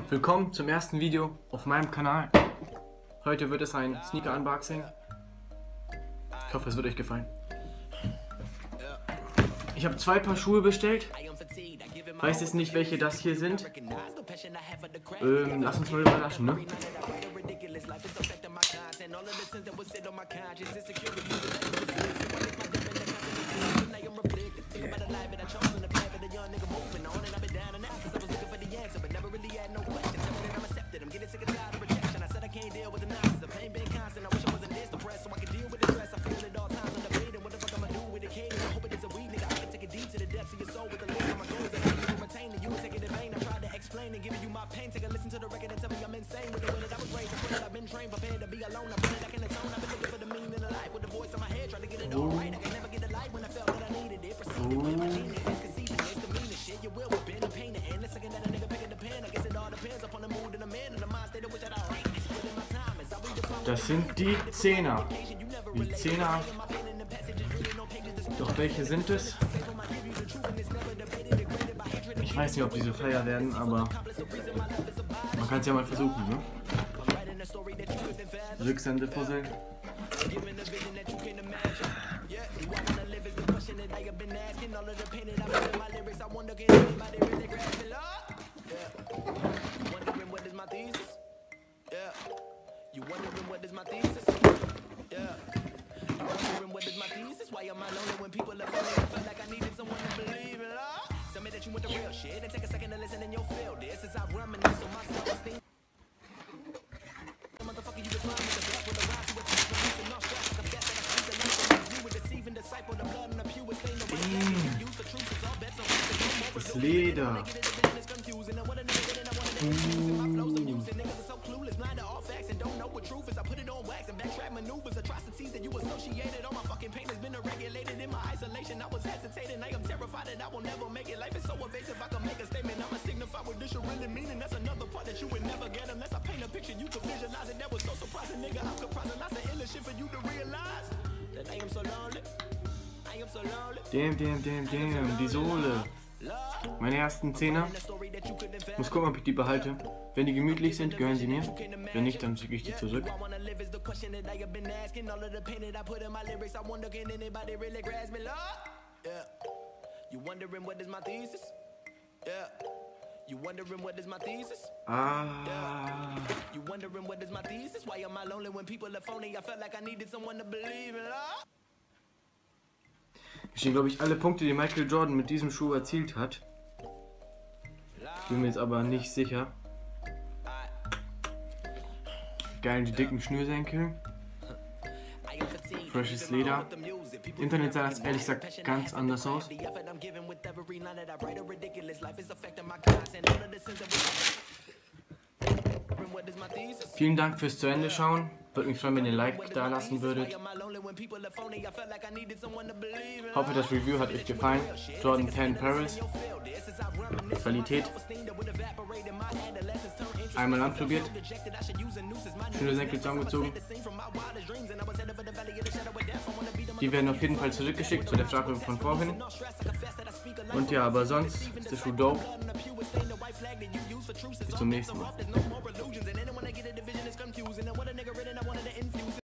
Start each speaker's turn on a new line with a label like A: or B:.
A: Willkommen zum ersten Video auf meinem Kanal. Heute wird es ein Sneaker-Unboxing. Ich hoffe, es wird euch gefallen. Ich habe 2 Paar Schuhe bestellt. Weiß jetzt nicht, welche das hier sind. Lass uns mal überraschen, ne? Das sind die Zehner. Die Zehner. Doch welche sind es? Ich weiß nicht, ob diese Feier werden, aber man kann es ja mal versuchen, ne? Rücksendepuzzle.
B: You wondering what is my thesis? Yeah. You wondering what is my thesis? Why am I lonely when people are funny? I felt like I needed someone to believe in love. Tell me that you want the real shit and take a second to listen and you'll feel this as I reminisce on my self-esteem. Motherfucker, you define me the best with a rhyme to attack me. You know stress, I confess that I see the light. You were deceiving disciple, the blood and the pure stain the way. Use the truth is all bets on
A: das Leder.
B: Maneuvers, atrocities that you associated on my fucking pain has been regulated in my isolation. I was hesitating, I am terrified that I will never make it. Life is so evasive, I can make a statement. I'ma signify what this should really mean, and that's another part that you would never get unless I paint a picture you could visualize it. That was so surprising, nigga. I'm surprised lots of ill shit for you to realize that I am so lonely. I am so lonely.
A: Damn, die Sohle. Meine ersten Zehner. Muss gucken, ob ich die behalte. Wenn die gemütlich sind, gehören sie mir. Wenn nicht, dann schicke ich die zurück. Hier stehen, glaube ich, alle Punkte, die Michael Jordan mit diesem Schuh erzielt hat. Ich bin mir jetzt aber nicht sicher. Geil, die dicken Schnürsenkel. Freshes Leder. Internet sah das ehrlich gesagt ganz anders aus. Vielen Dank fürs zu Ende schauen. Würde mich freuen, wenn ihr ein Like da lassen würdet. Hoffe, das Review hat euch gefallen. Jordan 10 Paris. Qualität. Einmal anprobiert. Schöne Senkel zusammengezogen. Die werden auf jeden Fall zurückgeschickt zu der Frage von vorhin. Und ja, aber sonst ist der Schuh dope. Bis zum nächsten Mal.